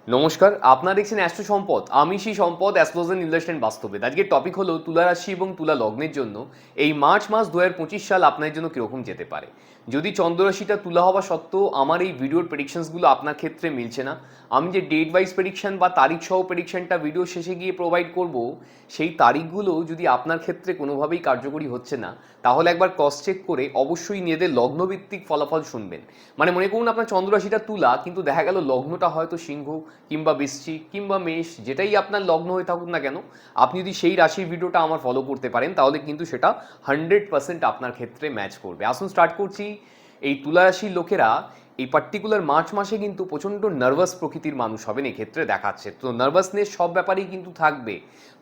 নমস্কার, আপনারা দেখছেন অ্যাস্ট্রো সম্পদ। আমি সেই সম্পদ, অ্যাস্ট্রোলজার নীলেশ সেন বাস্তবে। আজকের টপিক হলো তুলা রাশি এবং তুলা লগ্নের জন্য এই মার্চ মাস 2025 সাল আপনার জন্য কীরকম যেতে পারে। যদি চন্দ্ররাশিটা তুলা হওয়া সত্ত্বেও আমার এই ভিডিওর প্রেডিকশনসগুলো আপনার ক্ষেত্রে মিলছে না, আমি যে ডেট ওয়াইজ প্রেডিকশন বা তারিখ সহ প্রেডিকশনটা ভিডিও শেষে গিয়ে প্রোভাইড করব, সেই তারিখগুলো যদি আপনার ক্ষেত্রে কোনোভাবেই কার্যকরী হচ্ছে না, তাহলে একবার ক্রস চেক করে অবশ্যই নিজেদের লগ্নভিত্তিক ফলাফল শুনবেন। মানে মনে করুন আপনার চন্দ্ররাশিটা তুলা, কিন্তু দেখা গেল লগ্নটা হয়তো সিংহ কিংবা বৃশ্চিক কিংবা মেষ, যেটাই আপনার লগ্ন হয়ে থাকুক না কেন, আপনি যদি সেই রাশির ভিডিওটা আমার ফলো করতে পারেন তাহলে কিন্তু সেটা 100% আপনার ক্ষেত্রে ম্যাচ করবে। আসুন স্টার্ট করছি। এই তুলা রাশির লোকেরা এই পার্টিকুলার মার্চ মাসে কিন্তু প্রচণ্ড নার্ভাস প্রকৃতির মানুষ হবেন, এক্ষেত্রে দেখাচ্ছে। তো নার্ভাসনেস সব ব্যাপারেই কিন্তু থাকবে,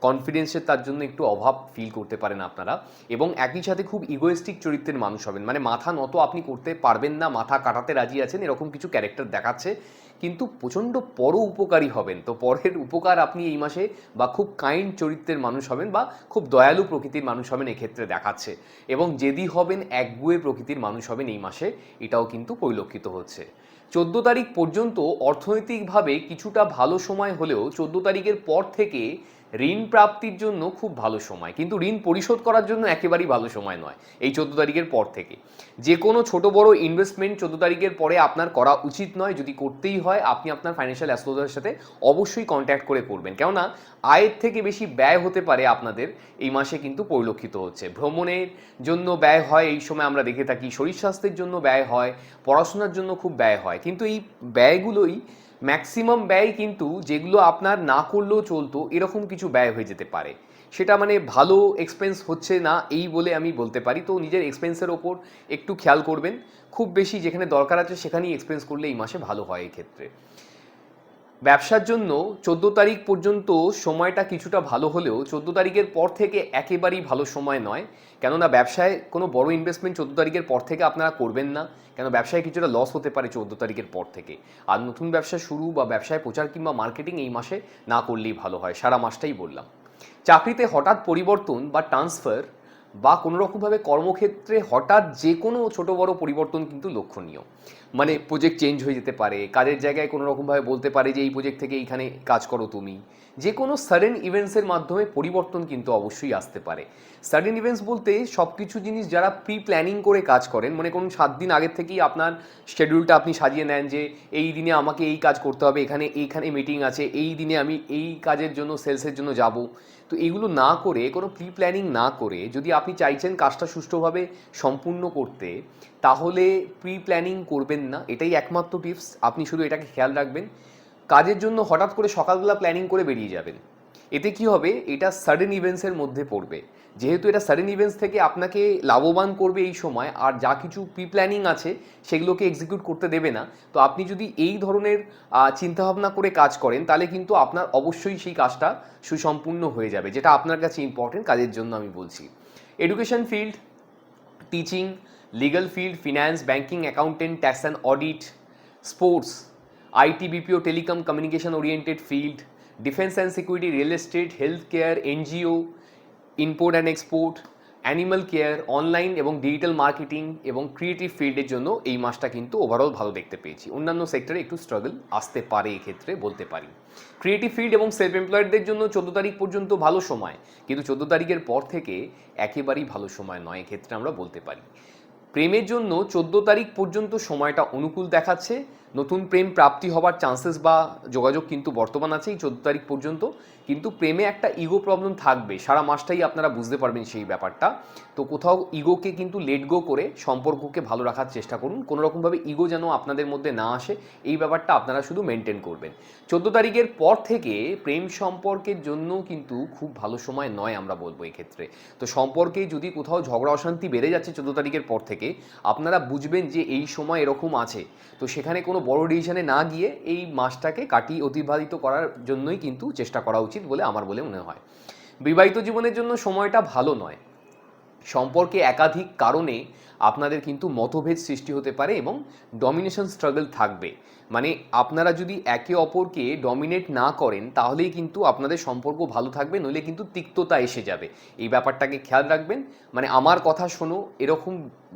কনফিডেন্সের তার জন্য একটু অভাব ফিল করতে পারেন আপনারা, এবং একই সাথে খুব ইগোয়েস্টিক চরিত্রের মানুষ হবেন। মানে মাথা নত আপনি করতে পারবেন না, মাথা কাটাতে রাজি আছেন, এরকম কিছু ক্যারেক্টার দেখাচ্ছে। কিন্তু প্রচণ্ড পর উপকারী হবেন, তো পরের উপকার আপনি এই মাসে, বা খুব কাইন্ড চরিত্রের মানুষ হবেন, বা খুব দয়ালু প্রকৃতির মানুষ হবেন এক্ষেত্রে দেখাচ্ছে। এবং জেদি হবেন, একগুঁয়ে প্রকৃতির মানুষ হবেন এই মাসে, এটাও কিন্তু পরিলক্ষিত হচ্ছে। 14 তারিখ পর্যন্ত অর্থনৈতিকভাবে কিছুটা ভালো সময় হলেও 14 তারিখের পর থেকে ঋণ প্রাপ্তির জন্য খুব ভালো সময়, কিন্তু ঋণ পরিশোধ করার জন্য একেবারেই ভালো সময় নয় এই 14 তারিখের পর থেকে। যে কোনো ছোট বড় ইনভেস্টমেন্ট 14 তারিখের পরে আপনার করা উচিত নয়। যদি করতেই হয় আপনি আপনার ফাইন্যান্সিয়াল অ্যাস্ট্রোলজারের সাথে অবশ্যই কন্ট্যাক্ট করে করবেন, কেননা আয়ের থেকে বেশি ব্যয় হতে পারে আপনাদের এই মাসে কিন্তু পরিলক্ষিত হচ্ছে। ভ্রমণের জন্য ব্যয় হয় এই সময় আমরা দেখে থাকি, শরীর স্বাস্থ্যের জন্য ব্যয় হয়, পড়াশোনার জন্য খুব ব্যয় হয়, কিন্তু এই ব্যয়গুলোই ম্যাক্সিমাম ব্যয় কিন্তু যেগুলো আপনার না করলেও চলতো, এরকম কিছু ব্যয় হয়ে যেতে পারে। সেটা মানে ভালো এক্সপেন্স হচ্ছে না এই বলে আমি বলতে পারি। তো নিজের এক্সপেন্সের ওপর একটু খেয়াল করবেন, খুব বেশি যেখানে দরকার আছে সেখানেই এক্সপেন্স করলে এই মাসে ভালো হয় এক্ষেত্রে। ব্যবসার জন্য 14 তারিখ পর্যন্ত সময়টা কিছুটা ভালো হলেও 14 তারিখের পর থেকে একেবারেই ভালো সময় নয়, কেননা ব্যবসায় কোনো বড় ইনভেস্টমেন্ট 14 তারিখের পর থেকে আপনারা করবেন না, কেন ব্যবসায় কিছুটা লস হতে পারে 14 তারিখের পর থেকে। আর নতুন ব্যবসা শুরু বা ব্যবসায় প্রচার কিংবা মার্কেটিং এই মাসে না করলেই ভালো হয়, সারা মাসটাই বললাম। চাকরিতে হঠাৎ পরিবর্তন বা ট্রান্সফার, বা কোনো রকমভাবে কর্মক্ষেত্রে হঠাৎ যে কোনো ছোটো বড়ো পরিবর্তন কিন্তু লক্ষণীয়। মানে প্রজেক্ট চেঞ্জ হয়ে যেতে পারে, কাজের জায়গায় কোনো রকমভাবে বলতে পারে যে এই প্রজেক্ট থেকে এইখানে কাজ করো তুমি। যে কোনো সাডেন ইভেন্টসের মাধ্যমে পরিবর্তন কিন্তু অবশ্যই আসতে পারে। সাডেন ইভেন্টস বলতে সব কিছু জিনিস যারা প্রি প্ল্যানিং করে কাজ করেন, মনে করুন 7 দিন আগের থেকেই আপনার শিডিউলটা আপনি সাজিয়ে নেন যে এই দিনে আমাকে এই কাজ করতে হবে, এইখানে মিটিং আছে, এই দিনে আমি এই কাজের জন্য সেলসের জন্য যাব। তো এগুলো না করে, কোনো প্রি প্ল্যানিং না করে যদি আপনি চাইছেন কাজটা সুষ্ঠুভাবে সম্পূর্ণ করতে, তাহলে প্রি প্ল্যানিং করবেন না, এটাই একমাত্র টিপস। আপনি শুধু এটাকে খেয়াল রাখবেন, কাজের জন্য হঠাৎ করে সকালবেলা প্ল্যানিং করে বেরিয়ে যাবেন, এতে কি হবে, এটা সাডেন ইভেন্টসের মধ্যে পড়বে। যেহেতু এটা সাডেন ইভেন্টস থেকে আপনাকে লাভবান করবে এই সময়, আর যা কিছু প্রি প্ল্যানিং আছে সেগুলোকে এক্সিকিউট করতে দেবে না। তো আপনি যদি এই ধরনের চিন্তাভাবনা করে কাজ করেন, তাহলে কিন্তু আপনার অবশ্যই সেই কাজটা সুসম্পূর্ণ হয়ে যাবে, যেটা আপনার কাছে ইম্পর্টেন্ট কাজের জন্য আমি বলছি। Education field, teaching, legal field, finance, banking, accountant, tax and audit, sports, IT, BPO, telecom, communication oriented field, defence and security, real estate, health care, NGO, import and export, animal care, online এবং digital marketing এবং creative ফিল্ডের জন্য এই মাসটা কিন্তু overall ভালো দেখতে পেয়েছি। অন্যান্য সেক্টরে একটু স্ট্রাগল আসতে পারে এক্ষেত্রে বলতে পারি। ক্রিয়েটিভ ফিল্ড এবং সেলফ এমপ্লয়েডদের জন্য 14 তারিখ পর্যন্ত ভালো সময়, কিন্তু 14 তারিখের পর থেকে একেবারেই ভালো সময় নয়, এক্ষেত্রে আমরা বলতে পারি। প্রেমের জন্য 14 তারিখ পর্যন্ত সময়টা অনুকূল দেখাচ্ছে, নতুন প্রেম প্রাপ্তি হবার চান্সেস বা যোগাযোগ কিন্তু বর্তমান আছে এই 14 তারিখ পর্যন্ত। কিন্তু প্রেমে একটা ইগো প্রবলেম থাকবে, সারা মাসটাই আপনারা বুঝতে পারবেন সেই ব্যাপারটা। তো কোথাও ইগোকে কিন্তু লেট গো করে সম্পর্ককে ভালো রাখার চেষ্টা করুন, কোনো রকমভাবে ইগো যেন আপনাদের মধ্যে না আসে, এই ব্যাপারটা আপনারা শুধু মেনটেন করবেন। 14 তারিখের পর থেকে প্রেম সম্পর্কের জন্য কিন্তু খুব ভালো সময় নয় আমরা বলবো এক্ষেত্রে। তো সম্পর্কে যদি কোথাও ঝগড়া অশান্তি বেড়ে যাচ্ছে 14 তারিখের পর থেকে, আপনারা বুঝবেন যে এই সময় এরকম আছে, তো সেখানে কোনো বড় ডিসিশনে না গিয়ে এই মাসটাকে কাটিয়ে অতিবাহিত করার জন্যই কিন্তু চেষ্টা করা উচিত বলে আমার বলে মনে হয়। বিবাহিত জীবনের জন্য সময়টা ভালো নয়, সম্পর্কে একাধিক কারণে আপনাদের কিন্তু মতভেদ সৃষ্টি হতে পারে এবং ডমিনেশন স্ট্রাগল থাকবে। মানে আপনারা যদি একে অপরকে ডমিনেট না করেন তাহলেই কিন্তু আপনাদের সম্পর্ক ভালো থাকবে, নইলে কিন্তু তিক্ততা এসে যাবে। এই ব্যাপারটাকে খেয়াল রাখবেন। মানে আমার কথা শোনো এরকম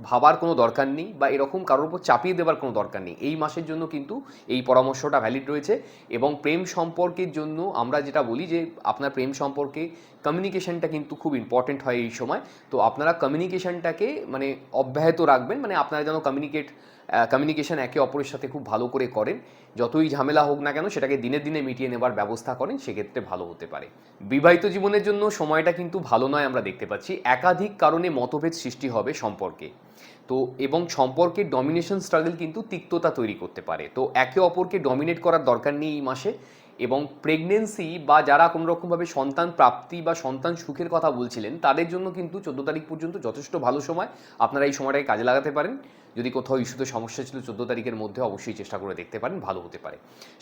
ভাবার কোনো দরকার নেই, বা এরকম কারোর উপর চাপিয়ে দেওয়ার কোনো দরকার নেই। এই মাসের জন্য কিন্তু এই পরামর্শটা ভ্যালিড রয়েছে। এবং প্রেম সম্পর্কের জন্য আমরা যেটা বলি যে আপনার প্রেম সম্পর্কে কমিউনিকেশনটা কিন্তু খুব ইম্পর্টেন্ট হয় এই সময়। তো আপনারা কমিউনিকেশনটাকে মানে অব্যাহত রাখবেন, মানে আপনারা যেন কমিউনিকেশন একে অপরের সাথে খুব ভালো করে করেন। যতই ঝামেলা হোক না কেন সেটাকে দিনে দিনে মিটিয়ে নেবার ব্যবস্থা করেন, সেক্ষেত্রে ভালো হতে পারে। বিবাহিত জীবনের জন্য সময়টা কিন্তু ভালো নয়, আমরা দেখতে পাচ্ছি একাধিক কারণে মতভেদ সৃষ্টি হবে সম্পর্কে। তো এবং সম্পর্কের ডমিনেশন স্ট্রাগল কিন্তু তিক্ততা তৈরি করতে পারে। তো একে অপরকে ডমিনেট করার দরকার নেই এই মাসে। এবং প্রেগনেন্সি বা যারা কোনো রকমভাবে সন্তান প্রাপ্তি বা সন্তান সুখের কথা বলছিলেন তাদের জন্য কিন্তু 14 তারিখ পর্যন্ত যথেষ্ট ভালো সময়। আপনারা এই সময়টাকে কাজে লাগাতে পারেন। যদি কোথাও ইস্যুতে সমস্যা ছিল 14 তারিখের মধ্যে অবশ্যই চেষ্টা করে দেখতে পারেন, ভালো হতে পারে।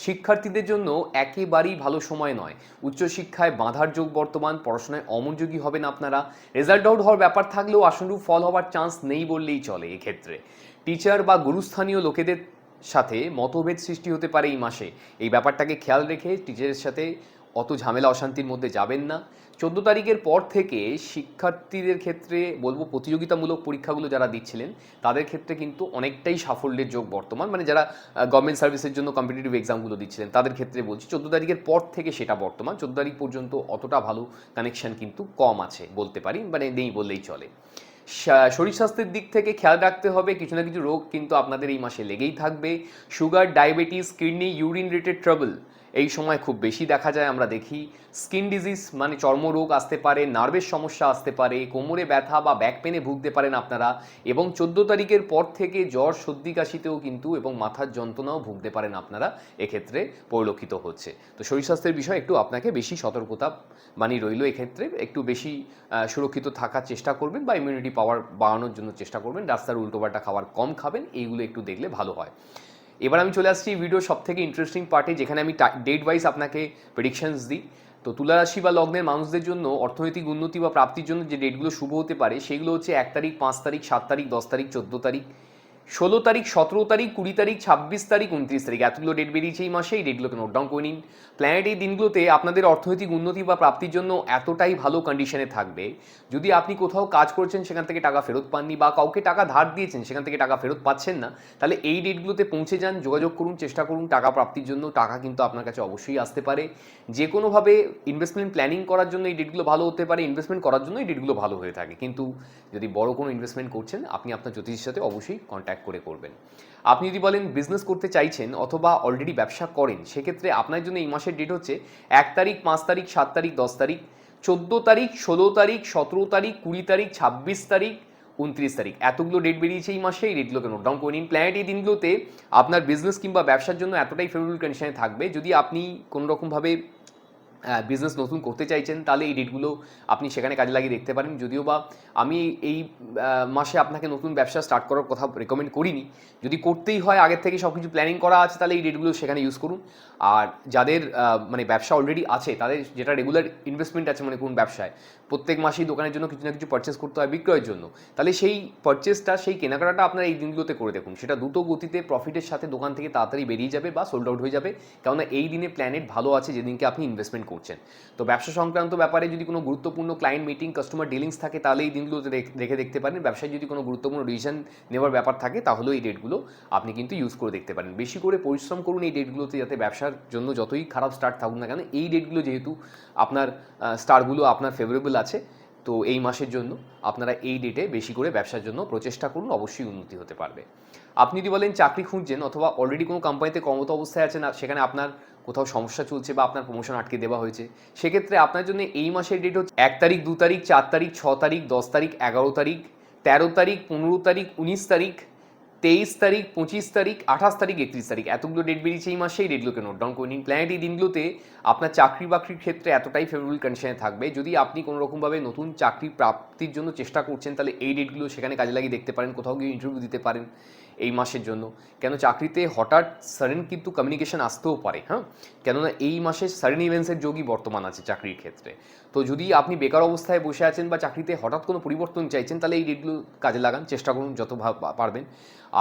শিক্ষার্থীদের জন্য একেবারেই ভালো সময় নয়। উচ্চশিক্ষায় বাঁধার যোগ বর্তমান, পড়াশোনায় অমনোযোগী হবেন আপনারা। রেজাল্ট আউট হওয়ার ব্যাপার থাকলেও আশানুরূপ ফল হওয়ার চান্স নেই বললেই চলে। এক্ষেত্রে টিচার বা গুরুস্থানীয় লোকেদের সাথে মতভেদ সৃষ্টি হতে পারে এই মাসে। এই ব্যাপারটাকে খেয়াল রেখে টিচারের সাথে অত ঝামেলা অশান্তির মধ্যে যাবেন না। 14 তারিখের পর থেকে শিক্ষার্থীদের ক্ষেত্রে বলবো প্রতিযোগিতামূলক পরীক্ষাগুলো যারা দিচ্ছিলেন তাদের ক্ষেত্রে কিন্তু অনেকটাই সাফল্যের যোগ বর্তমান। মানে যারা গভর্নমেন্ট সার্ভিসের জন্য কম্পিটিটিভ এক্সামগুলো দিচ্ছিলেন তাদের ক্ষেত্রে বলছি, 14 তারিখের পর থেকে সেটা বর্তমান। 14 তারিখ পর্যন্ত অতটা ভালো কানেকশন কিন্তু কম আছে বলতে পারি, মানে নেই বললেই চলে। শরীর স্বাস্থ্যের দিক থেকে খেয়াল রাখতে হবে, কিছু না কিছু রোগ কিন্তু আপনাদের এই মাসে লেগেই থাকবে। Sugar, diabetes, kidney, urine related trouble এই সময় খুব বেশি দেখা যায়, আমরা দেখি। স্কিন ডিজিজ মানে চর্মরোগ আসতে পারে, নার্ভের সমস্যা আসতে পারে, কোমরে ব্যথা বা ব্যাক পেনে ভুগতে পারেন আপনারা। এবং 14 তারিখের পর থেকে জ্বর, সর্দি, কাশিতেও কিন্তু এবং মাথার যন্ত্রণাও ভুগতে পারেন আপনারা, এক্ষেত্রে পরিলক্ষিত হচ্ছে। তো শরীর স্বাস্থ্যের বিষয়ে একটু আপনাকে বেশি সতর্কতা মানি রইল। এক্ষেত্রে একটু বেশি সুরক্ষিত থাকার চেষ্টা করবেন বা ইমিউনিটি পাওয়ার বাড়ানোর জন্য চেষ্টা করবেন। রাস্তার উল্টোপাল্টা খাবার কম খাবেন, এইগুলো একটু দেখলে ভালো হয়। এবার আমি চলে আসছি ভিডিওর সব থেকে ইন্টারেস্টিং পার্টে, যেখানে আমি ডেট ওয়াইজ আপনাকে প্রেডিকশনস দিই। তো তুলা রাশি বা লগ্নের মানুষদের জন্য অর্থনৈতিক উন্নতি বা প্রাপ্তির জন্য যে ডেটগুলো শুভ হতে পারে সেগুলো হচ্ছে 1 তারিখ, 5 তারিখ, 7 তারিখ, 10 তারিখ, 14 তারিখ, 16 তারিখ, 17 তারিখ, 20 তারিখ, 26 তারিখ, 29 তারিখ। এতগুলো ডেট বেরিয়েছে এই মাসে, এই ডেটগুলোকে নোট ডাউন করে নিন। প্ল্যানেট এই দিনগুলোতে আপনাদের অর্থনৈতিক উন্নতি বা প্রাপ্তির জন্য এতটাই ভালো কন্ডিশনে থাকবে, যদি আপনি কোথাও কাজ করছেন সেখান থেকে টাকা ফেরত পাননি বা কাউকে টাকা ধার দিয়েছেন সেখান থেকে টাকা ফেরত পাচ্ছেন না, তাহলে এই ডেটগুলোতে পৌঁছে যান, যোগাযোগ করুন, চেষ্টা করুন টাকা প্রাপ্তির জন্য। টাকা কিন্তু আপনার কাছে অবশ্যই আসতে পারে। যে কোনোভাবে ইনভেস্টমেন্ট প্ল্যানিং করার জন্য এই ডেটগুলো ভালো হতে পারে, ইনভেস্টমেন্ট করার জন্য এই ডেটগুলো ভালো হয়ে থাকে। কিন্তু যদি বড় কোনো ইনভেস্টমেন্ট করছেন আপনি আপনার জ্যোতিষের সাথে অবশ্যই কন্ট্যাক্ট করে করবেন। আপনি যদি বলেন বিজনেস করতে চাইছেন অথবা অলরেডি ব্যবসা করেন, সেক্ষেত্রে আপনার জন্য এই মাসের ডেট হচ্ছে 1 তারিখ, 5 তারিখ, 7 তারিখ, 10 তারিখ, 14 তারিখ, 16 তারিখ, 17 তারিখ, 20 তারিখ, 26 তারিখ, 29 তারিখ। এতগুলো ডেট বেরিয়েছে এই মাসে, এই ডেটগুলোকে নোট ডাউন করে নিন। প্ল্যানেট এই দিনগুলোতে আপনার বিজনেস কিংবা ব্যবসার জন্য এতটাই ফেভারেবল কন্ডিশনে থাকবে, যদি আপনি কোনোরকমভাবে বিজনেস নতুন করতে চাইছেন তাহলে এই ডেটগুলো আপনি সেখানে কাজে লাগিয়ে দেখতে পারেন। যদিও বা আমি এই মাসে আপনাকে নতুন ব্যবসা স্টার্ট করার কথা রেকমেন্ড করিনি। যদি করতেই হয় আগের থেকে সব কিছু প্ল্যানিং করা আছে তাহলে এই ডেটগুলো সেখানে ইউজ করুন। আর যাদের মানে ব্যবসা অলরেডি আছে তাদের যেটা রেগুলার ইনভেস্টমেন্ট আছে, মানে কোন ব্যবসায় প্রত্যেক মাসেই দোকানের জন্য কিছু না কিছু পারচেস করতে হয় বিক্রয়ের জন্য, তাহলে সেই পারচেসটা, সেই কেনাকাটাটা আপনারা এই দিনগুলোতে করে দেখুন। সেটা দ্রুত গতিতে প্রফিটের সাথে দোকান থেকে তাড়াতাড়ি বেরিয়ে যাবে বা সোল্ড আউট হয়ে যাবে, কেননা এই দিনে প্ল্যানেট ভালো আছে যেদিনকে আপনি ইনভেস্টমেন্ট করছেন। তো ব্যবসা সংক্রান্ত ব্যাপারে যদি কোনো গুরুত্বপূর্ণ ক্লায়েন্ট মিটিং, কাস্টমার ডিলিংস থাকে তাহলে এই দিনগুলোতে দেখে দেখতে পারেন। ব্যবসায় যদি কোনো গুরুত্বপূর্ণ ডিসিশন নেওয়ার ব্যাপার থাকে তাহলেও এই ডেটগুলো আপনি কিন্তু ইউজ করে দেখতে পারেন। বেশি করে পরিশ্রম করুন এই ডেটগুলোতে, যাতে ব্যবসার জন্য যতই খারাপ স্টার্ট থাকুক না কেন এই ডেটগুলো যেহেতু আপনার স্টারগুলো আপনার ফেভারেবল আছে, তো এই মাসের জন্য আপনারা এই ডেটে বেশি করে ব্যবসার জন্য প্রচেষ্টা করুন, অবশ্যই উন্নতি হতে পারবে। আপনি যদি বলেন চাকরি খুঁজছেন অথবা অলরেডি কোনো কোম্পানিতে কর্মরত অবস্থায় আছেন, সেখানে আপনার কোথাও সমস্যা চলছে বা আপনার প্রমোশন আটকে দেওয়া হয়েছে, সেক্ষেত্রে আপনার জন্য এই মাসের ডেট হচ্ছে 1 তারিখ, 2 তারিখ, 4 তারিখ, 6 তারিখ, 10 তারিখ, 11 তারিখ, 13 তারিখ, 15 তারিখ, 19 তারিখ, 23 তারিখ, 25 তারিখ, 28 তারিখ, 31 তারিখ। এতগুলো ডেট বেরিয়েছে এই মাসে, এই ডেটগুলোকে নোট ডাউন করে নিন। প্ল্যানেট এই দিনগুলোতে আপনার চাকরি বাকরির ক্ষেত্রে এতটাই ফেভারেবল কন্ডিশনে থাকবে, যদি আপনি কোনো রকমভাবে নতুন চাকরি প্রাপ্তির জন্য চেষ্টা করছেন তাহলে এই ডেটগুলো সেখানে কাজে লাগিয়ে দেখতে পারেন, কোথাও গিয়ে ইন্টারভিউ দিতে পারেন। এই মাসের জন্য। কেন চাকরিতে হঠাৎ সাডেন কিন্তু কমিউনিকেশন আসতেও পারে, হ্যাঁ, কেননা এই মাসে সাডেন ইভেন্টসের যোগই বর্তমান আছে চাকরির ক্ষেত্রে। তো যদি আপনি বেকার অবস্থায় বসে আছেন বা চাকরিতে হঠাৎ কোনো পরিবর্তন চাইছেন, তাহলে এই ডেটগুলো কাজে লাগান, চেষ্টা করুন যত পারবেন।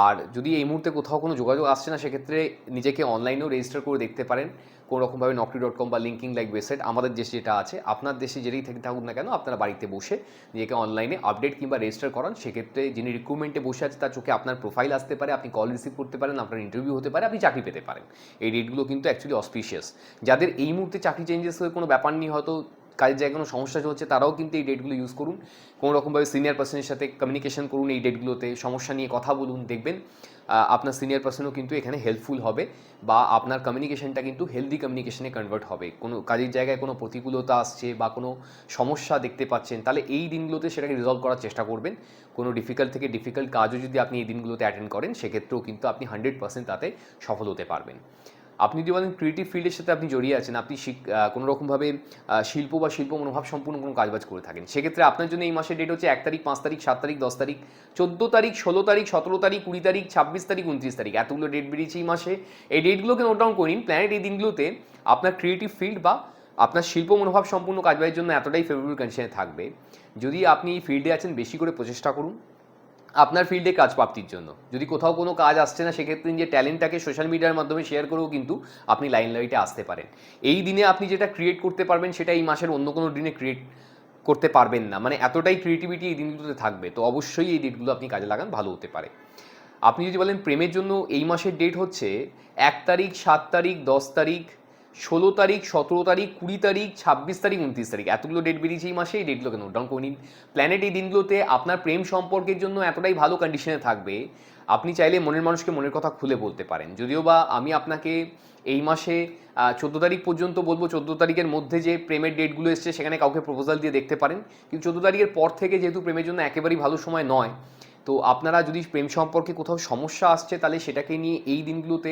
আর যদি এই মুহূর্তে কোথাও কোনো যোগাযোগ আসছে না, সেক্ষেত্রে নিজেকে অনলাইনেও রেজিস্টার করে দেখতে পারেন কোনো রকমভাবে naukri.com বা লিঙ্কিং লাইক ওয়েবসাইট, আমাদের দেশে যেটা আছে। আপনার দেশে যেটাই থেকে থাকুন না কেন, আপনারা বাড়িতে বসে নিজেকে অনলাইনে আপডেট কিংবা রেজিস্টার করান। সেক্ষেত্রে যিনি রিক্রুটমেন্টে বসে আছে তার চোখে আপনার প্রোফাইল আসতে পারে, আপনি কল রিসিভ করতে পারেন, আপনার ইন্টারভিউ হতে পারে, আপনি চাকরি পেতে পারেন। এই ডেটগুলো কিন্তু অ্যাকচুয়ালি অসপিশিয়াস। যাদের এই মুহূর্তে চাকরি চেঞ্জেস হয়ে কোনো ব্যাপার নেই, হয়তো কাজের জায়গায় কোনো সমস্যা চলছে, তারাও কিন্তু এই ডেটগুলো ইউজ করুন। কোনো রকমভাবে সিনিয়র পার্সনের সাথে কমিউনিকেশন করুন এই ডেটগুলোতে, সমস্যা নিয়ে কথা বলুন, দেখবেন আপনার সিনিয়র পার্সনও কিন্তু এখানে হেল্পফুল হবে, বা আপনার কমিউনিকেশনটা কিন্তু হেলদি কমিউনিকেশনে কনভার্ট হবে। কোনো কাজের জায়গায় কোনো প্রতিকূলতা আসছে বা কোনো সমস্যা দেখতে পাচ্ছেন, তাহলে এই দিনগুলোতে সেটাকে রিজলভ করার চেষ্টা করবেন। কোনো ডিফিকাল্ট থেকে ডিফিকাল্ট কাজও যদি আপনি এই দিনগুলোতে অ্যাটেন্ড করেন, সেক্ষেত্রেও কিন্তু আপনি 100% তাতে সফল হতে পারবেন। আপনি যদি বলেন ক্রিয়েটিভ ফিল্ডের সাথে আপনি জড়িয়ে আছেন, আপনি কোনো রকমভাবে শিল্প বা শিল্প মনোভাব সম্পূর্ণ কোনো কাজবাজ করে থাকেন, সেক্ষেত্রে আপনার জন্য এই মাসের ডেট হচ্ছে 1 তারিখ, 5 তারিখ, 7 তারিখ, 10 তারিখ, 14 তারিখ, 16 তারিখ, 17 তারিখ, 20 তারিখ, 26 তারিখ, 29 তারিখ, এতগুলো ডেট বেরিয়েছে এই মাসে। এই ডেটগুলোকে নোট ডাউন করে নিন। প্ল্যানেট এই দিনগুলোতে আপনার ক্রিয়েটিভ ফিল্ড বা আপনার শিল্প মনোভাব সম্পূর্ণ কাজবাজের জন্য এতটাই ফেভারেবল কন্ডিশনে থাকবে। যদি আপনি এই ফিল্ডে আছেন, বেশি করে প্রচেষ্টা করুন আপনার ফিল্ডে কাজ প্রাপ্তির জন্য। যদি কোথাও কোনো কাজ আসছে না, সেক্ষেত্রে নিজের ট্যালেন্টটাকে সোশ্যাল মিডিয়ার মাধ্যমে শেয়ার করেও কিন্তু আপনি লাইটে আসতে পারেন। এই দিনে আপনি যেটা ক্রিয়েট করতে পারবেন, সেটা এই মাসের অন্য কোনো দিনে ক্রিয়েট করতে পারবেন না। মানে এতটাই ক্রিয়েটিভিটি এই দিনগুলোতে থাকবে। তো অবশ্যই এই ডেটগুলো আপনি কাজে লাগান, ভালো হতে পারে। আপনি যদি বলেন প্রেমের জন্য এই মাসের ডেট হচ্ছে 1 তারিখ, 7 তারিখ, 10 তারিখ, 16 তারিখ, 17 তারিখ, 20 তারিখ, 26 তারিখ, 29 তারিখ, এতগুলো ডেট বেরিয়েছে এই মাসে। এই ডেটগুলোকে নোট ডাউন করে নিন। প্ল্যানেট এই দিনগুলোতে আপনার প্রেম সম্পর্কের জন্য এতটাই ভালো কন্ডিশনে থাকবে, আপনি চাইলে মনের মানুষকে মনের কথা খুলে বলতে পারেন। যদিও বা আমি আপনাকে এই মাসে 14 তারিখ পর্যন্ত বলবো, 14 তারিখের মধ্যে যে প্রেমের ডেটগুলো এসছে সেখানে কাউকে প্রপোজাল দিয়ে দেখতে পারেন। কিন্তু 14 তারিখের পর থেকে যেহেতু প্রেমের জন্য একেবারেই ভালো সময় নয়, তো আপনারা যদি প্রেম সম্পর্কে কোথাও সমস্যা আসছে, তাহলে সেটাকে নিয়ে এই দিনগুলোতে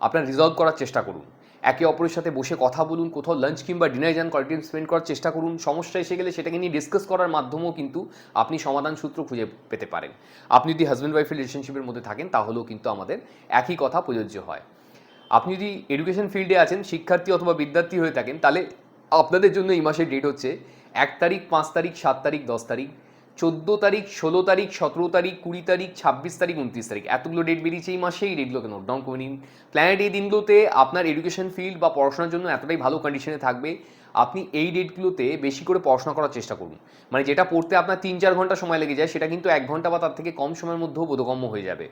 আপনারা রিজলভ করার চেষ্টা করুন। একে অপরের সাথে বসে কথা বলুন, কোথাও লাঞ্চ কিংবা ডিনার যান, কোয়ালিটি স্পেন্ড করার চেষ্টা করুন। সমস্যা এসে গেলে সেটাকে নিয়ে ডিসকাস করার মাধ্যমেও কিন্তু আপনি সমাধান সূত্র খুঁজে পেতে পারেন। আপনি যদি হাজব্যান্ড ওয়াইফের রিলেশনশিপের মধ্যে থাকেন, তাহলেও কিন্তু আমাদের একই কথা প্রযোজ্য হয়। আপনি যদি এডুকেশন ফিল্ডে আছেন, শিক্ষার্থী অথবা বিদ্যার্থী হয়ে থাকেন, তাহলে আপনাদের জন্য এই মাসের ডেট হচ্ছে 1 তারিখ, 5 তারিখ, 7 তারিখ, 10 তারিখ, 14 তারিখ, 16 তারিখ, 17 তারিখ, 20 তারিখ, 26 তারিখ, 29 তারিখ, এতগুলো ডেট বেরিয়েছে এই মাসে। এই ডেটগুলোকে নোট ডাউন করে নিন। প্ল্যানেট এই দিনগুলোতে আপনার এডুকেশন ফিল্ড বা পড়াশোনার জন্য এতটাই ভালো কন্ডিশনে থাকবে, আপনি এই ডেটগুলোতে বেশি করে পড়াশোনা করার চেষ্টা করুন। মানে যেটা পড়তে আপনার 3-4 ঘন্টা সময় লেগে যায়, সেটা কিন্তু 1 ঘন্টা বা তার থেকে কম সময়ের মধ্যেও বোধগম্য হয়ে যাবে।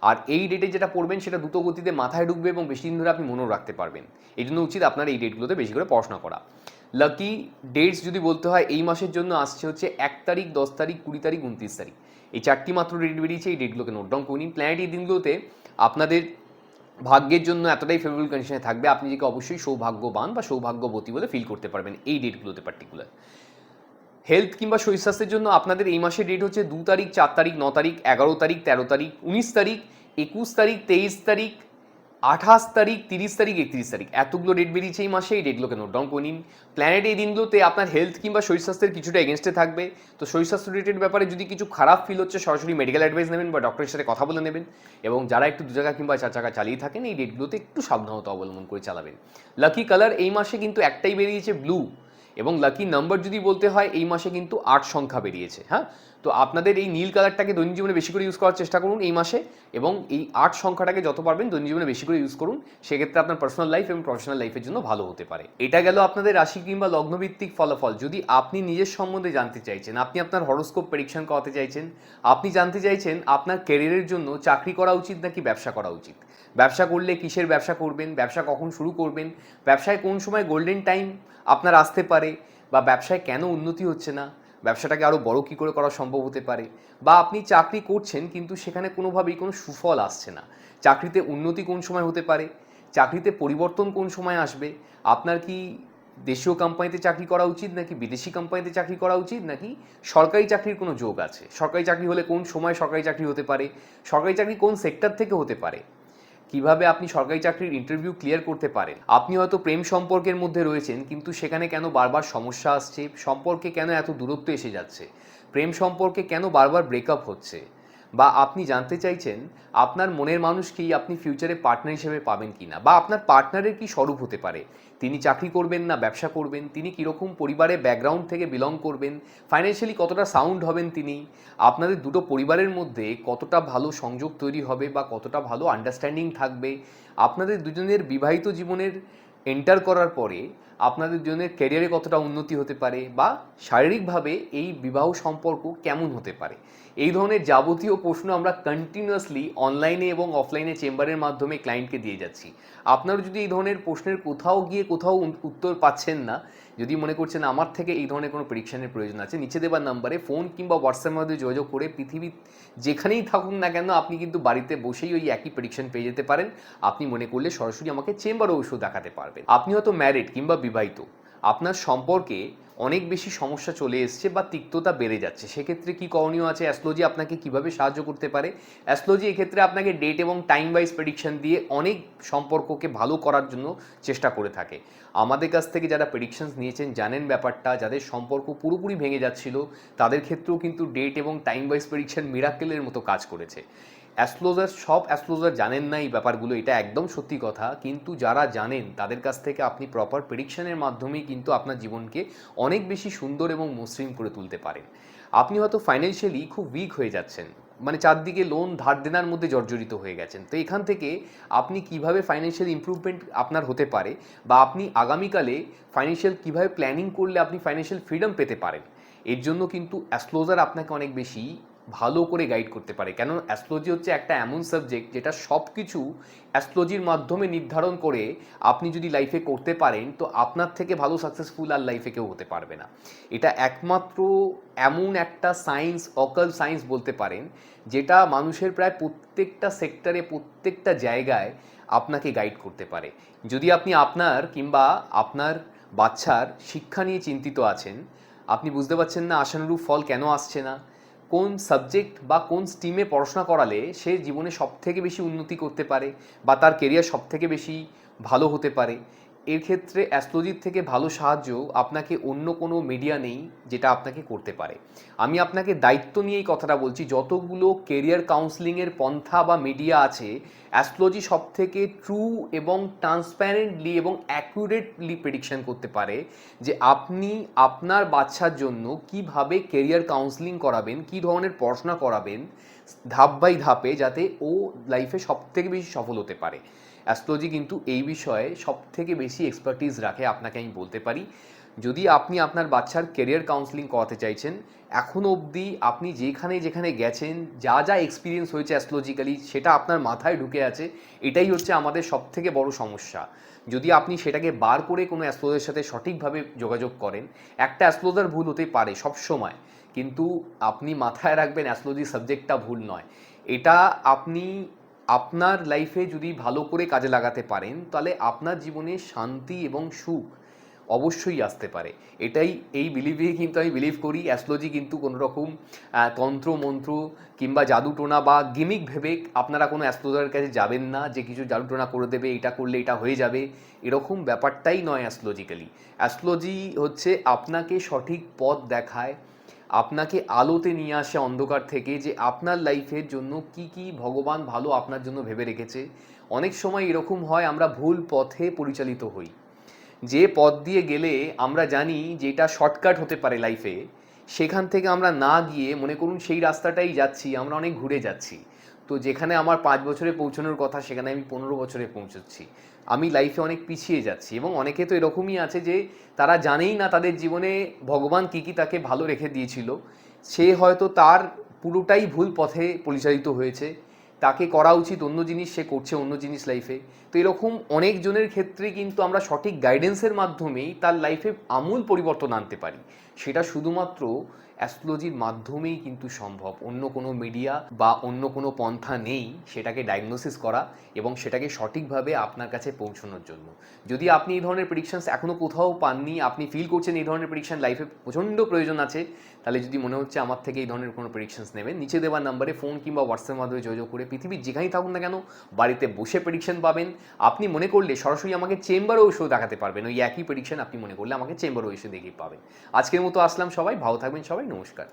আর এই ডেটে যেটা পড়বেন, সেটা দ্রুত গতিতে মাথায় ঢুকবে এবং বেশি দিন ধরে আপনি মনেও রাখতে পারবেন। এই জন্য উচিত আপনার এই ডেটগুলোতে বেশি করে পড়াশোনা করা। লাকি ডেটস যদি বলতে হয়, এই মাসের জন্য আসছে হচ্ছে 1 তারিখ, 10 তারিখ, 20 তারিখ, 29 তারিখ, এই 4টি মাত্র ডেট বেরিয়েছে। এই ডেটগুলোকে নোট ডাউন করে নিন। প্ল্যানেট এই দিনগুলোতে আপনাদের ভাগ্যের জন্য এতটাই ফেভারেবল কন্ডিশনে থাকবে, আপনি নিজেকে অবশ্যই সৌভাগ্যবান বা সৌভাগ্যবতী বলে ফিল করতে পারবেন এই ডেটগুলোতে পার্টিকুলার। হেলথ কিংবা শরীর স্বাস্থ্যের জন্য আপনাদের এই মাসের ডেট হচ্ছে 2 তারিখ, 4 তারিখ, 9 তারিখ, 11 তারিখ, 13 তারিখ, 19 তারিখ, 21 তারিখ, 23 তারিখ, 28 তারিখ, 30 তারিখ, 31 তারিখ, এতগুলো ডেট বেরিয়েছে এই মাসে। এই ডেটগুলোকে নোট ডাউন করে নিন। প্ল্যানেট এই দিনগুলোতে আপনার হেলথ কিংবা শরীর স্বাস্থ্যের কিছুটা এগেনস্টে থাকবে। তো শরীর স্বাস্থ্য রিলেটেড ব্যাপারে যদি কিছু খারাপ ফিল হচ্ছে, সরাসরি মেডিকেল অ্যাডভাইস নেবেন বা ডক্টরের সাথে কথা বলে নেবেন। এবং যারা একটু 2 চাকা কিংবা 4 চাকা চালিয়ে থাকেন, এই ডেটগুলোতে একটু সাবধানতা অবলম্বন করে চালাবেন। লাকি কালার এই মাসে কিন্তু একটাই বেরিয়েছে, ব্লু। এবং লাকি নাম্বার যদি বলতে হয়, এই মাসে কিন্তু 8 সংখ্যা বেরিয়েছে। হ্যাঁ, তো আপনাদের এই নীল কালারটাকে দৈনিক জীবনে বেশি করে ইউজ করার চেষ্টা করুন এই মাসে, এবং এই 8 সংখ্যাটাকে যত পারবেন দৈনিক জীবনে বেশি করে ইউজ করুন। সেক্ষেত্রে আপনার পার্সোনাল লাইফ এবং প্রফেশনাল লাইফের জন্য ভালো হতে পারে। এটা গেল আপনাদের রাশি কিংবা লগ্নভিত্তিক ফলাফল। যদি আপনি নিজের সম্বন্ধে জানতে চাইছেন, আপনি আপনার হরোস্কোপ প্রেডিকশন করাতে চাইছেন, আপনি জানতে চাইছেন আপনার ক্যারিয়ারের জন্য চাকরি করা উচিত নাকি ব্যবসা করা উচিত, ব্যবসা করলে কিসের ব্যবসা করবেন, ব্যবসা কখন শুরু করবেন, ব্যবসায় কোন সময় গোল্ডেন টাইম আপনার আসতে পারে, বা ব্যবসায় কেন উন্নতি হচ্ছে না, ব্যবসাটাকে আরও বড় কী করে করা সম্ভব হতে পারে, বা আপনি চাকরি করছেন কিন্তু সেখানে কোনোভাবেই কোনো সুফল আসছে না, চাকরিতে উন্নতি কোন সময় হতে পারে, চাকরিতে পরিবর্তন কোন সময় আসবে, আপনার কি দেশীয় কোম্পানিতে চাকরি করা উচিত নাকি বিদেশি কোম্পানিতে চাকরি করা উচিত, নাকি সরকারি চাকরির কোনো যোগ আছে, সরকারি চাকরি হলে কোন সময় সরকারি চাকরি হতে পারে, সরকারি চাকরি কোন সেক্টর থেকে হতে পারে, কিভাবে আপনি সরকারি চাকরির ইন্টারভিউ ক্লিয়ার করতে পারেন। আপনি হয়তো প্রেম সম্পর্কের মধ্যে রয়েছেন, কিন্তু সেখানে কেন বারবার সমস্যা আসছে, সম্পর্কে কেন এত দূরত্ব এসে যাচ্ছে, প্রেম সম্পর্কে কেন বারবার ব্রেকআপ হচ্ছে, বা আপনি জানতে চাইছেন আপনার মনের মানুষকেই আপনি ফিউচারে পার্টনার হিসেবে পাবেন কিনা, বা আপনার পার্টনারের কি স্বরূপ হতে পারে, তিনি চাকরি করবেন না ব্যবসা করবেন, তিনি কীরকম পরিবারের ব্যাকগ্রাউন্ড থেকে বিলং করবেন, ফাইন্যান্সিয়ালি কতটা সাউন্ড হবেন তিনি, আপনাদের দুটো পরিবারের মধ্যে কতটা ভালো সংযোগ তৈরি হবে বা কতটা ভালো আন্ডারস্ট্যান্ডিং থাকবে, আপনাদের দুজনের বিবাহিত জীবনের এন্টার করার পরে আপনাদের দুজনের ক্যারিয়ারে কতটা উন্নতি হতে পারে, বা শারীরিকভাবে এই বিবাহ সম্পর্ক কেমন হতে পারে। এই ধরনের যাবতীয় প্রশ্ন আমরা কন্টিনিউয়াসলি অনলাইনে এবং অফলাইনে চেম্বারের মাধ্যমে ক্লায়েন্টকে দিয়ে যাচ্ছি। আপনারা যদি এই ধরনের প্রশ্নের কোথাও গিয়ে কোথাও উত্তর পাচ্ছেন না, যদি মনে করছেন আমার থেকে এই ধরনের কোনো প্রেডিকশনের প্রয়োজন আছে, নিচে দেবার নাম্বারে ফোন কিংবা হোয়াটসঅ্যাপের মধ্যে যোগাযোগ করে পৃথিবীর যেখানেই থাকুন না কেন আপনি কিন্তু বাড়িতে বসেই ওই একই প্রেডিকশন পেয়ে যেতে পারেন। আপনি মনে করলে সরাসরি আমাকে চেম্বারে ওষুধ দেখাতে পারবেন। আপনি হয়তো ম্যারিড কিংবা বিবাহিত, আপনার সম্পর্কে অনেক বেশি সমস্যা চলে এসছে বা তিক্ততা বেড়ে যাচ্ছে, সেক্ষেত্রে কি করণীয় আছে, অ্যাস্ট্রোলজি আপনাকে কিভাবে সাহায্য করতে পারে। অ্যাস্ট্রোলজি এক্ষেত্রে আপনাকে ডেট এবং টাইম ওয়াইজ প্রেডিকশন দিয়ে অনেক সম্পর্ককে ভালো করার জন্য চেষ্টা করে থাকে। আমাদের কাছ থেকে যারা প্রেডিকশনস নিয়েছেন জানেন ব্যাপারটা, যাদের সম্পর্ক পুরোপুরি ভেঙে যাচ্ছিল তাদের ক্ষেত্রেও কিন্তু ডেট এবং টাইম ওয়াইজ প্রেডিকশন মিরাকেলের মতো কাজ করেছে। সব অ্যাস্ট্রোলজার জানেন না এই ব্যাপারগুলো, এটা একদম সত্যি কথা, কিন্তু যারা জানেন তাদের কাছ থেকে আপনি প্রপার প্রেডিকশনের মাধ্যমেই কিন্তু আপনার জীবনকে অনেক বেশি সুন্দর এবং মসৃণ করে তুলতে পারেন। আপনি হয়তো ফাইন্যান্সিয়ালি খুব উইক হয়ে যাচ্ছেন, মানে চারদিকে লোন ধার দেনার মধ্যে জর্জরিত হয়ে গেছেন, তো এখান থেকে আপনি কিভাবে ফাইন্যান্সিয়াল ইমপ্রুভমেন্ট আপনার হতে পারে, বা আপনি আগামীকালে ফাইন্যান্সিয়াল কিভাবে প্ল্যানিং করলে আপনি ফাইন্যান্সিয়াল ফ্রিডম পেতে পারেন, এর জন্য কিন্তু অ্যাস্ট্রোলজার আপনাকে অনেক বেশি ভালো করে গাইড করতে পারে। কেন, অ্যাস্ট্রোলজি হচ্ছে একটা এমন সাবজেক্ট যেটা সব কিছু অ্যাস্ট্রোলজির মাধ্যমে নির্ধারণ করে আপনি যদি লাইফে করতে পারেন তো আপনার থেকে ভালো সাকসেসফুল আর লাইফে কেউ হতে পারবে না। এটা একমাত্র এমন একটা সায়েন্স, অকাল সায়েন্স বলতে পারেন, যেটা মানুষের প্রায় প্রত্যেকটা সেক্টরে প্রত্যেকটা জায়গায় আপনাকে গাইড করতে পারে। যদি আপনি আপনার কিংবা আপনার বাচ্চার শিক্ষা নিয়ে চিন্তিত আছেন, আপনি বুঝতে পারছেন না আশানুরূপ ফল কেন আসছে না, কোন সাবজেক্ট বা কোন স্ট্রিমে পড়াশোনা করালে সে জীবনে সবথেকে বেশি উন্নতি করতে পারে বা তার কেরিয়ার সবথেকে বেশি ভালো হতে পারে, এর ক্ষেত্রে অ্যাস্ট্রোলজির থেকে ভালো সাহায্য আপনাকে অন্য কোনো মিডিয়া নেই যেটা আপনাকে করতে পারে। আমি আপনাকে দায়িত্ব নিয়ে এই কথাটা বলছি, যতগুলো কেরিয়ার কাউন্সেলিংয়ের পন্থা বা মিডিয়া আছে, অ্যাস্ট্রোলজি সবথেকে ট্রু এবং ট্রান্সপ্যারেন্টলি এবং অ্যাকুরেটলি প্রেডিকশন করতে পারে যে আপনি আপনার বাচ্চার জন্য কিভাবে কেরিয়ার কাউন্সেলিং করাবেন, কী ধরনের পড়াশোনা করাবেন ধাপ বাই ধাপে, যাতে ও লাইফে সবথেকে বেশি সফল হতে পারে। অ্যাস্ট্রোলজি কিন্তু এই বিষয়ে সবথেকে বেশি এক্সপার্টিস রাখে, আপনাকে আমি বলতে পারি। যদি আপনি আপনার বাচ্চার কেরিয়ার কাউন্সেলিং করাতে চাইছেন, এখনও অবধি আপনি যেখানে যেখানে গেছেন, যা যা এক্সপিরিয়েন্স হয়েছে অ্যাস্ট্রোলজিক্যালি সেটা আপনার মাথায় ঢুকে আছে, এটাই হচ্ছে আমাদের সবথেকে বড় সমস্যা। যদি আপনি সেটাকে বার করে কোনো অ্যাস্ট্রোলজারের সাথে সঠিকভাবে যোগাযোগ করেন, একটা অ্যাস্ট্রোলজার ভুল হতে পারে সব সময়, কিন্তু আপনি মাথায় রাখবেন অ্যাস্ট্রোলজি সাবজেক্টটা ভুল নয়। এটা আপনি আপনার লাইফে যদি ভালো করে কাজে লাগাতে পারেন তাহলে আপনার জীবনে শান্তি এবং সুখ অবশ্যই আসতে পারে। এটাই, এই বিলিভে কিন্তু আমি বিলিভ করি। অ্যাস্ট্রোলজি কিন্তু কোনো রকম তন্ত্র মন্ত্র কিংবা জাদুটোনা বা গিমিক ভেবে আপনারা কোনো অ্যাস্ট্রোলজারের কাছে যাবেন না যে কিছু জাদুটোনা করে দেবে, এটা করলে এটা হয়ে যাবে, এরকম ব্যাপারটাই নয় অ্যাস্ট্রোলজিক্যালি। অ্যাস্ট্রোলজি হচ্ছে আপনাকে সঠিক পথ দেখায়, আপনাকে আলোতে নিয়ে আসে অন্ধকার থেকে, যে আপনার লাইফের জন্য কি কি ভগবান ভালো আপনার জন্য ভেবে রেখেছে। অনেক সময় এরকম হয় আমরা ভুল পথে পরিচালিত হই, যে পথ দিয়ে গেলে আমরা জানি যে এটা শর্টকাট হতে পারে লাইফে, সেখান থেকে আমরা না গিয়ে মনে করুন সেই রাস্তাটাই যাচ্ছি, আমরা অনেক ঘুরে যাচ্ছি। তো যেখানে আমার 5 বছরে পৌঁছানোর কথা সেখানে আমি 15 বছরে পৌঁছচ্ছি, আমি লাইফে অনেক পিছিয়ে যাচ্ছি। এবং অনেকে তো এরকমই আছে যে তারা জানেই না তাদের জীবনে ভগবান কী কী তাকে ভালো রেখে দিয়েছিল, সে হয়তো তার পুরোটাই ভুল পথে পরিচালিত হয়েছে, তাকে করা উচিত অন্য জিনিস, সে করছে অন্য জিনিস লাইফে। তো এরকম অনেকজনের ক্ষেত্রে কিন্তু আমরা সঠিক গাইডেন্সের মাধ্যমেই তার লাইফে আমূল পরিবর্তন আনতে পারি, সেটা শুধুমাত্র অ্যাস্ট্রোলজির মাধ্যমেই কিন্তু সম্ভব। অন্য কোনো মিডিয়া বা অন্য কোনো পন্থা নেই সেটাকে ডায়াগনোসিস করা এবং সেটাকে সঠিকভাবে আপনার কাছে পৌঁছানোর জন্য। যদি আপনি এই ধরনের প্রেডিকশনস এখনও কোথাও পাননি, আপনি ফিল করছেন এই ধরনের প্রেডিকশন লাইফে প্রচণ্ড প্রয়োজন আছে, তাহলে যদি মনে হচ্ছে আমার থেকে এই ধরনের কোনো প্রেডিকশনস নেবেন, নিচে দেওয়ার নাম্বারে ফোন কিংবা হোয়াটসঅ্যাপের মাধ্যমে যোগাযোগ করে পৃথিবীর যেখানেই থাকুন না কেন বাড়িতে বসে প্রেডিকশন পাবেন। আপনি মনে করলে সরাসরি আমাকে চেম্বারেও এসেও দেখাতে পারবেন, ওই একই প্রেডিকশন আপনি মনে করলে আমাকে চেম্বারেও এসে দেখে পাবেন। আজকের মতো আসলাম, সবাই ভালো থাকবেন, সবাই নমস্কার।